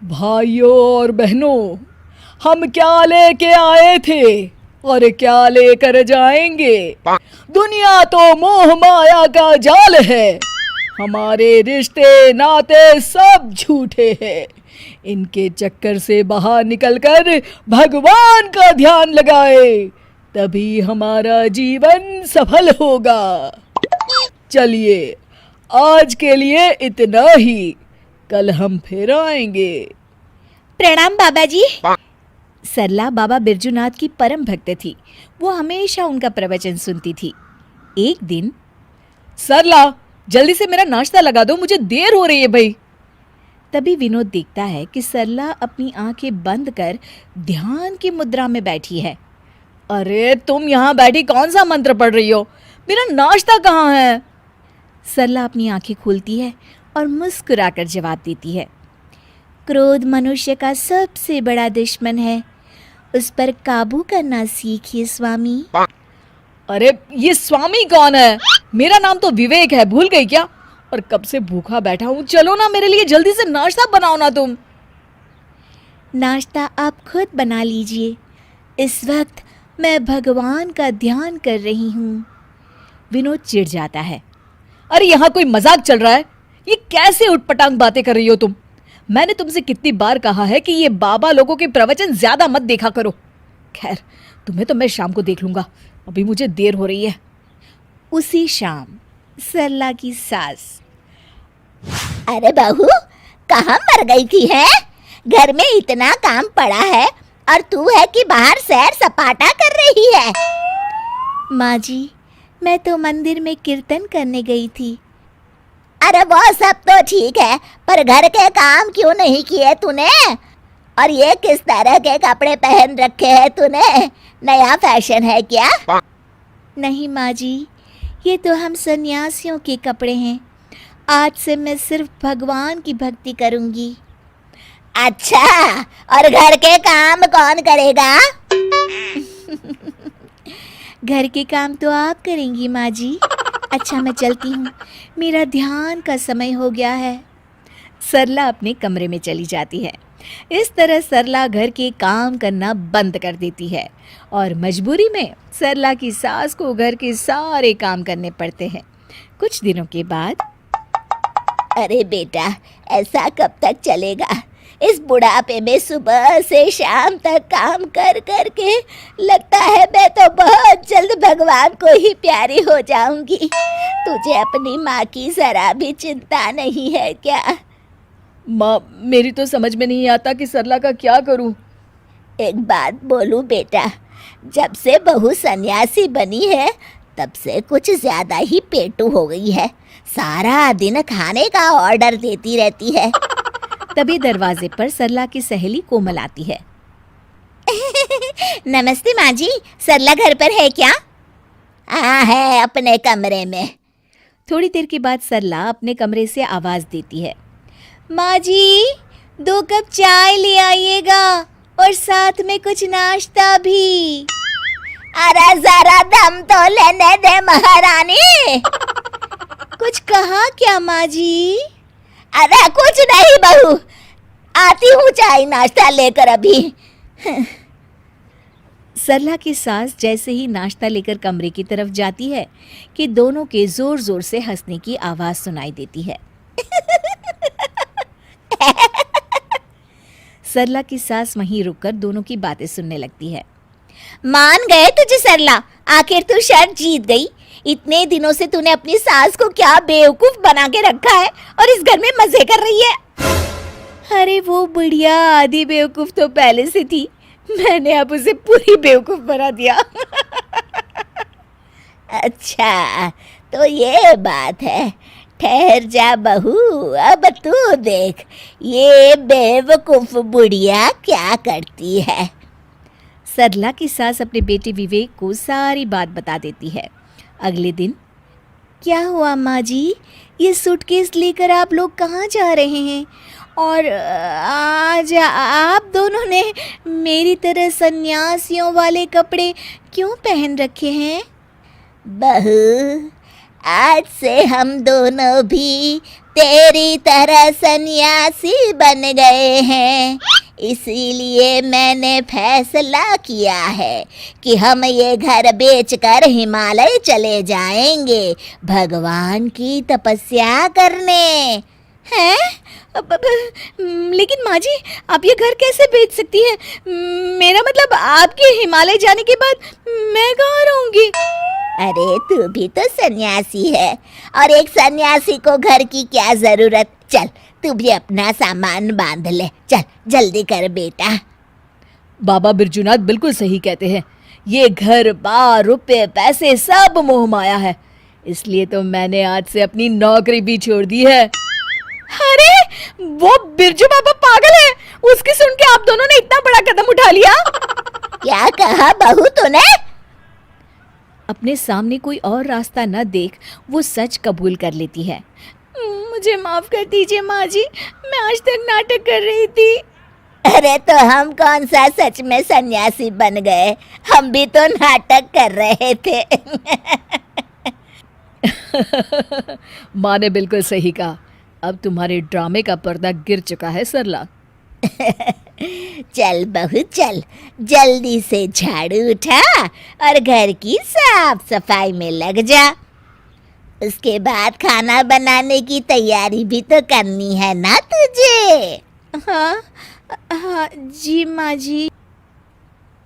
भाइयों और बहनों, हम क्या लेके आए थे और क्या लेकर जाएंगे? दुनिया तो मोह माया का जाल है। हमारे रिश्ते नाते सब झूठे हैं। इनके चक्कर से बाहर निकलकर भगवान का ध्यान लगाए, तभी हमारा जीवन सफल होगा। चलिए, आज के लिए इतना ही। कल हम फिर आएंगे। प्रणाम बाबा जी। सरला बाबा बिरजूनाथ की परम भक्त थी। वो हमेशा उनका प्रवचन सुनती थी। एक दिन, सरला, जल्दी से मेरा नाश्ता लगा दो, मुझे देर हो रही है भाई। तभी विनोद देखता है कि सरला अपनी आंखें बंद कर ध्यान की मुद्रा में बैठी है। अरे तुम यहाँ बैठी कौन सा मंत्र पढ़ रही हो? मेरा नाश्ता कहाँ है? सरला अपनी आंखें खोलती है और मुस्कुराकर जवाब देती है, क्रोध मनुष्य का सबसे बड़ा दुश्मन है, उस पर काबू करना सीखिए स्वामी। अरे ये स्वामी कौन है? मेरा नाम तो विवेक है, भूल गई क्या? और कब से भूखा बैठा हूँ, चलो ना मेरे लिए जल्दी से नाश्ता बनाओ ना तुम। नाश्ता आप खुद बना लीजिए, इस वक्त मैं भगवान का ध्यान कर रही हूँ। विनोद चिढ़ जाता है। अरे यहाँ कोई मजाक चल रहा है? ये कैसे उटपटांग बातें कर रही हो तुम? मैंने तुमसे कितनी बार कहा है कि ये बाबा लोगों के प्रवचन ज्यादा मत देखा करो। खैर, तुम्हें तो मैं शाम को देख लूंगा, अभी मुझे देर हो रही है। उसी शाम सरला की सास, अरे बहू, कहाँ मर गई थी है? घर में इतना काम पड़ा है और तू है कि बाहर सैर सपाटा कर रही है। माँ जी, मैं तो मंदिर में कीर्तन करने गई थी। अरे वो सब तो ठीक है, पर घर के काम क्यों नहीं किए तूने? और ये किस तरह के कपड़े पहन रखे हैं तूने? नया फैशन है क्या? नहीं माँ जी, ये तो हम सन्यासियों के कपड़े हैं। आज से मैं सिर्फ भगवान की भक्ति करूंगी। अच्छा, और घर के काम कौन करेगा? घर के काम तो आप करेंगी माँ जी। अच्छा, मैं चलती हूँ, मेरा ध्यान का समय हो गया है। सरला अपने कमरे में चली जाती है। इस तरह सरला घर के काम करना बंद कर देती है और मजबूरी में सरला की सास को घर के सारे काम करने पड़ते हैं। कुछ दिनों के बाद, अरे बेटा, ऐसा कब तक चलेगा? इस बुढ़ापे में सुबह से शाम तक काम कर कर के लगता है मैं तो बहुत जल्द भगवान को ही प्यारी हो जाऊंगी। तुझे अपनी माँ की जरा भी चिंता नहीं है क्या? माँ, मेरी तो समझ में नहीं आता कि सरला का क्या करूं। एक बात बोलूं बेटा, जब से बहू सन्यासी बनी है तब से कुछ ज्यादा ही पेटू हो गई है। सारा दिन खाने का ऑर्डर देती रहती है। तभी दरवाजे पर सरला की सहेली कोमल आती है। नमस्ते माँ जी, सरला घर पर है क्या? हाँ, है अपने कमरे में। थोड़ी देर के बाद सरला अपने कमरे से आवाज देती है, माँ जी, 2 कप चाय ले आइएगा और साथ में कुछ नाश्ता भी। अरे जरा दम तो लेने दे महारानी। कुछ कहा क्या माँ जी? अरे कुछ नहीं बहू, आती हूँ चाय नाश्ता लेकर अभी। सरला की सास जैसे ही नाश्ता लेकर कमरे की तरफ जाती है कि दोनों के जोर जोर से हंसने की आवाज सुनाई देती है। सरला की सास वहीं रुककर दोनों की बातें सुनने लगती है। मान गए तुझे सरला, आखिर तू शर्त जीत गई। इतने दिनों से तूने अपनी सास को क्या बेवकूफ बना के रखा है और इस घर में मजे कर रही है। अरे वो बुढ़िया आधी बेवकूफ तो पहले से थी, मैंने अब उसे पूरी बेवकूफ बना दिया। अच्छा, तो ये बात है। ठहर जा बहू, अब तू देख ये बेवकूफ बुढ़िया क्या करती है। सरला की सास अपने बेटे विवेक को सारी बात बता देती है। अगले दिन, क्या हुआ माँ जी, ये सूटकेस लेकर आप लोग कहाँ जा रहे हैं? और आज आप दोनों ने मेरी तरह सन्यासियों वाले कपड़े क्यों पहन रखे हैं? बहू, आज से हम दोनों भी तेरी तरह सन्यासी बन गए हैं, इसीलिए मैंने फैसला किया है कि हम ये घर बेचकर हिमालय चले जाएंगे भगवान की तपस्या करने। हैं? लेकिन माँ जी, आप ये घर कैसे बेच सकती हैं? मेरा मतलब आपके हिमालय जाने के बाद मैं कहाँ रहूंगी? अरे तू भी तो सन्यासी है, और एक सन्यासी को घर की क्या जरूरत। चल तू भी अपना सामान बांध ले, चल जल्दी कर बेटा। बाबा बिरजूनाथ बिल्कुल सही कहते हैं। ये घर बार रुपए पैसे सब मोह माया है, इसलिए तो मैंने आज से अपनी नौकरी भी छोड़ दी है। अरे वो बिरजू बाबा पागल है, उसकी सुन के आप दोनों ने इतना बड़ा कदम उठा लिया। क्या कहा बहू तूने? अपने सामने कोई और रास्ता न देख वो सच कबूल कर लेती है। मुझे माफ कर दीजिए माँ जी, मैं आज तक नाटक कर रही थी। अरे तो हम कौन सा सच में सन्यासी बन गए, हम भी तो नाटक कर रहे थे। माँ ने बिल्कुल सही कहा। अब तुम्हारे ड्रामे का पर्दा गिर चुका है सरला। चल बहू चल, जल्दी से झाड़ू उठा और घर की साफ सफाई में लग जा। उसके बाद खाना बनाने की तैयारी भी तो करनी है ना तुझे। हाँ हाँ जी माँ जी।